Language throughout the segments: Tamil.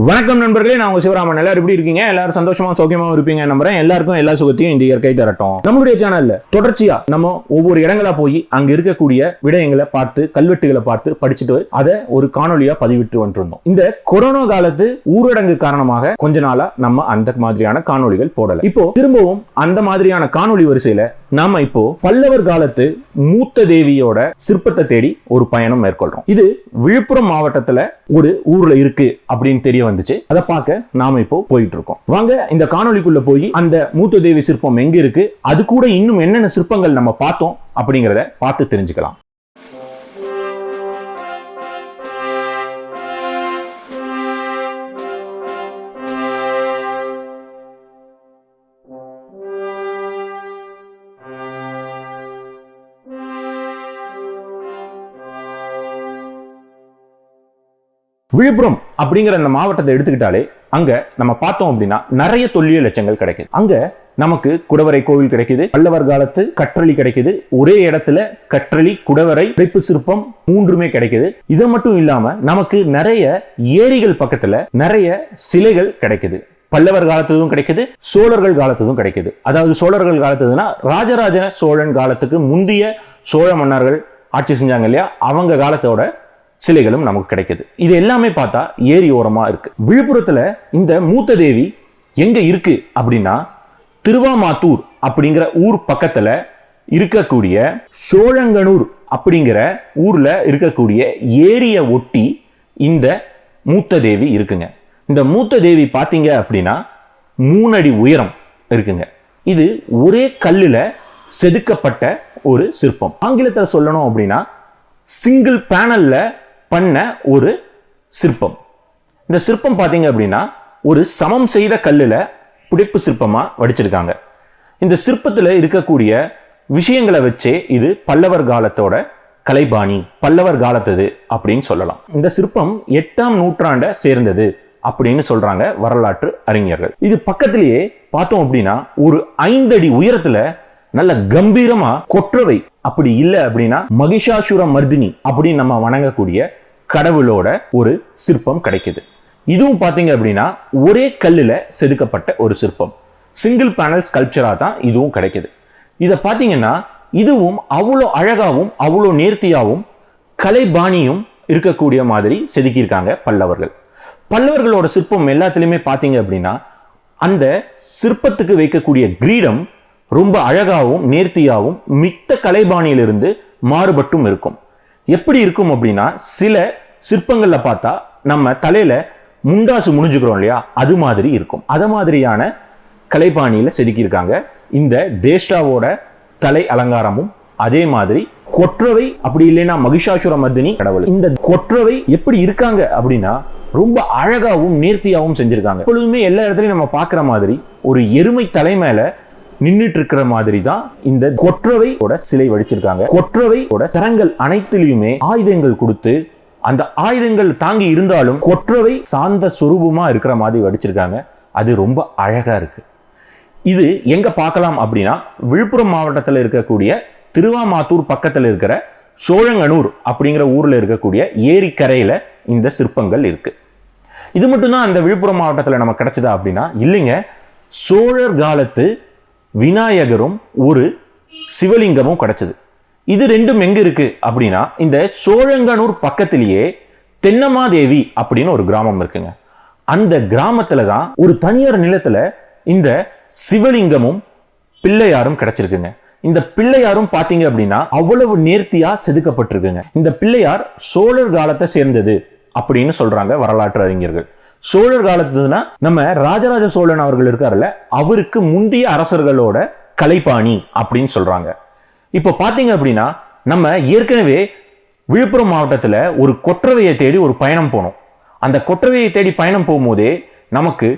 வணக்கம் நண்பர்களே, நான் உங்க சிவராமன். எல்லாரும் எப்படி இருக்கீங்க? எல்லாரும் சந்தோஷமா சௌக்கியமா இருப்பீங்க நம்புறேன். எல்லாருக்கும் எல்லா சுகத்தையும் இந்த இயற்கை தரட்டும். நம்மளுடைய சேனல்ல தொடர்ச்சியா நம்ம ஒவ்வொரு இடங்களா போய் அங்க இருக்கக்கூடிய விடயங்களை பார்த்து, கல்வெட்டுகளை பார்த்து படிச்சுட்டு அதை ஒரு காணொலியா பதிவிட்டு வந்துருந்தோம். இந்த கொரோனா காலத்து ஊரடங்கு காரணமாக கொஞ்ச நாளா நம்ம அந்த மாதிரியான காணொலிகள் போடல. இப்போ திரும்பவும் அந்த மாதிரியான காணொலி வரிசையில நாம இப்போ பல்லவர் காலத்து மூத்த தேவியோட சிற்பத்தை தேடி ஒரு பயணம் மேற்கொள்றோம். இது விழுப்புரம் மாவட்டத்துல ஒரு ஊர்ல இருக்கு அப்படின்னு தெரிய வந்துச்சு. அதை பார்க்க நாம இப்போ போயிட்டு இருக்கோம். வாங்க இந்த காணொலிக்குள்ள போய் அந்த மூத்த தேவி சிற்பம் எங்க இருக்கு, அது கூட இன்னும் என்னென்ன சிற்பங்கள் நம்ம பார்த்தோம் அப்படிங்கறத பார்த்து தெரிஞ்சுக்கலாம். விழுப்புரம் அப்படிங்கிற அந்த மாவட்டத்தை எடுத்துக்கிட்டாலே அங்க நம்ம பார்த்தோம் அப்படின்னா நிறைய தொல்லியல் எச்சங்கள் கிடைக்குது. அங்க நமக்கு குடவரை கோவில் கிடைக்குது, பல்லவர் காலத்து கற்றளி கிடைக்குது, ஒரே இடத்துல கற்றளி, குடவரை, பிழைப்பு சிற்பம் மூன்றுமே கிடைக்குது. இது மட்டும் இல்லாம நமக்கு நிறைய ஏரிகள் பக்கத்துல நிறைய சிலைகள் கிடைக்குது. பல்லவர் காலத்ததும் கிடைக்குது, சோழர்கள் காலத்ததும் கிடைக்குது. அதாவது சோழர்கள் காலத்ததுன்னா ராஜராஜ சோழன் காலத்துக்கு முந்தைய சோழ மன்னர்கள் ஆட்சி செஞ்சாங்க இல்லையா, அவங்க காலத்தோட சிலைகளும் நமக்கு கிடைக்குது. இது எல்லாமே பார்த்தா ஏரி ஓரமா இருக்கு. விழுப்புரத்துல இந்த மூத்த தேவி எங்க இருக்கு அப்படின்னா திருவாமாத்தூர் அப்படிங்கிற ஊர் பக்கத்துல இருக்கக்கூடிய சோழங்கனூர் அப்படிங்கிற ஊர்ல இருக்கக்கூடிய ஏரியை ஒட்டி இந்த மூத்த தேவி இருக்குங்க. இந்த மூத்த தேவி பாத்தீங்க அப்படின்னா 3 அடி உயரம் இருக்குங்க. இது ஒரே கல்லுல செதுக்கப்பட்ட ஒரு சிற்பம். ஆங்கிலத்தில் சொல்லணும் அப்படின்னா சிங்கிள் பேனல்ல பண்ண ஒரு சிற்பம். இந்த சிற்பம் பாத்தீங்க அப்படின்னா ஒரு சமம் செய்த கல்லுல புடைப்பு சிற்பமா வடிச்சிருக்காங்க. இந்த சிற்பத்துல இருக்கக்கூடிய விஷயங்களை வச்சே இது பல்லவர் காலத்தோட கலைபாணி, பல்லவர் காலத்தது அப்படின்னு சொல்லலாம். இந்த சிற்பம் 8ஆம் நூற்றாண்டை சேர்ந்தது அப்படின்னு சொல்றாங்க வரலாற்று அறிஞர்கள். இது பக்கத்திலேயே பார்த்தோம் அப்படின்னா ஒரு 5 அடி உயரத்துல நல்ல கம்பீரமா கொற்றவை, அப்படி இல்லை அப்படின்னா மகிஷாசுர மர்தினி அப்படின்னு நம்ம வணங்கக்கூடிய கடவுளோட ஒரு சிற்பம் கிடைக்குது. இதுவும் பாத்தீங்க அப்படின்னா ஒரே கல்லுல செதுக்கப்பட்ட ஒரு சிற்பம், சிங்கிள் பேனல் ஸ்கல்ப்சரா தான் இதுவும் கிடைக்குது. இதை பாத்தீங்கன்னா இதுவும் அவ்வளோ அழகாவும் அவ்வளோ நேர்த்தியாவும் கலைபாணியும் இருக்கக்கூடிய மாதிரி செதுக்கியிருக்காங்க பல்லவர்கள். பல்லவர்களோட சிற்பம் எல்லாத்திலுமே பாத்தீங்க அப்படின்னா அந்த சிற்பத்துக்கு வைக்கக்கூடிய கிரீடம் ரொம்ப அழகாவும் நேர்த்தியாகவும் மித்த கலைபாணியிலிருந்து மாறுபட்டும் இருக்கும். எப்படி இருக்கும் அப்படின்னா சில சிற்பங்கள்ல பார்த்தா நம்ம தலையில முண்டாசு முடிஞ்சுக்கிறோம் இல்லையா, அது மாதிரி இருக்கும். அது மாதிரியான கலைபாணியில செதுக்கியிருக்காங்க. இந்த தேஷ்டாவோட தலை அலங்காரமும் அதே மாதிரி கொற்றவை, அப்படி இல்லைன்னா மகிஷாசுர மர்தினி கடவுள். இந்த கொற்றவை எப்படி இருக்காங்க அப்படின்னா ரொம்ப அழகாவும் நேர்த்தியாகவும் செஞ்சிருக்காங்க. எப்பொழுதுமே எல்லா இடத்துலையும் நம்ம பார்க்குற மாதிரி ஒரு எருமை தலை மேல நின்றுட்டு இருக்கிற மாதிரி தான் இந்த கொற்றவையோட சிலை வடிச்சிருக்காங்க. கொற்றவையோட சரங்கள் அனைத்திலுமே ஆயுதங்கள் கொடுத்து அந்த ஆயுதங்கள் தாங்கி இருந்தாலும் கொற்றவை சாந்த சொரூபமா இருக்கிற மாதிரி வடிச்சிருக்காங்க. அது ரொம்ப அழகா இருக்கு. இது எங்க பார்க்கலாம் அப்படின்னா விழுப்புரம் மாவட்டத்தில் இருக்கக்கூடிய திருவாமாத்தூர் பக்கத்தில் இருக்கிற சோழங்கனூர் அப்படிங்கிற ஊர்ல இருக்கக்கூடிய ஏரிக்கரையில இந்த சிற்பங்கள் இருக்கு. இது மட்டும்தான் அந்த விழுப்புரம் மாவட்டத்தில் நமக்கு கிடைச்சதா அப்படின்னா இல்லைங்க. சோழர் காலத்து விநாயகரும் ஒரு சிவலிங்கமும் கிடைச்சது. இது ரெண்டும் எங்க இருக்கு அப்படின்னா இந்த சோழங்கனூர் பக்கத்திலேயே தென்னமாதேவி அப்படின்னு ஒரு கிராமம் இருக்குங்க. அந்த கிராமத்துல தான் ஒரு தனியார் நிலத்துல இந்த சிவலிங்கமும் பிள்ளையாரும் கிடைச்சிருக்குங்க. இந்த பிள்ளையாரும் பாத்தீங்க அப்படின்னா அவ்வளவு நேர்த்தியா செதுக்கப்பட்டிருக்குங்க. இந்த பிள்ளையார் சோழர் காலத்தை சேர்ந்தது அப்படின்னு சொல்றாங்க வரலாற்று அறிஞர்கள். சோழர் காலத்துனா நம்ம ராஜராஜ சோழன் அவர்கள் இருக்காருல்ல, அவருக்கு முந்தைய அரசர்களோட கலைபாணி அப்படின்னு சொல்றாங்க. இப்போ பாத்தீங்க அப்படின்னா நம்ம ஏற்கனவே விழுப்புரம் மாவட்டத்துல ஒரு கொற்றவையை தேடி ஒரு பயணம் போனோம். அந்த கொற்றவையை தேடி பயணம் போகும்போதே நமக்கு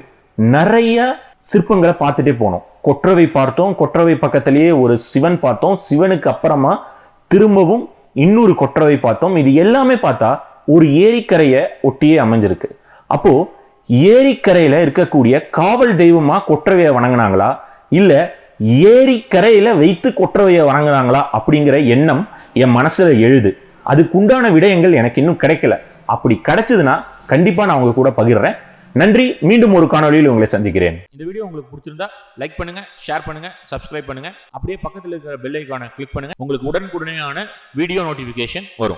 நிறைய சிற்பங்களை பார்த்துட்டே போனோம். கொற்றவை பார்த்தோம், கொற்றவை பக்கத்திலேயே ஒரு சிவன் பார்த்தோம், சிவனுக்கு அப்புறமா திரும்பவும் இன்னொரு கொற்றவை பார்த்தோம். இது எல்லாமே பார்த்தா ஒரு ஏரிக்கரையை ஒட்டியே அமைஞ்சிருக்கு. அப்போ ஏரிக்கரையில இருக்கக்கூடிய காவல் தெய்வமா கொற்றவையை வணங்கினாங்களா, இல்ல ஏரிக்கரையில வைத்து கொற்றவையை வணங்கினாங்களா அப்படிங்கிற எண்ணம் என் மனசுல எழுது. அதுக்குண்டான விடயங்கள் எனக்கு இன்னும் கிடைக்கல. அப்படி கிடைச்சதுன்னா கண்டிப்பா நான் உங்க கூட பகிர்றேன். நன்றி. மீண்டும் ஒரு காணொளியில் உங்களை சந்திக்கிறேன். இந்த வீடியோ உங்களுக்கு பிடிச்சிருந்தா லைக் பண்ணுங்க, ஷேர் பண்ணுங்க, சப்ஸ்கிரைப் பண்ணுங்க. அப்படியே பக்கத்தில் இருக்கிற பெல் ஐகானை கிளிக் பண்ணுங்க. உங்களுக்கு உடனுக்குடனேயான வீடியோ நோட்டிபிகேஷன் வரும்.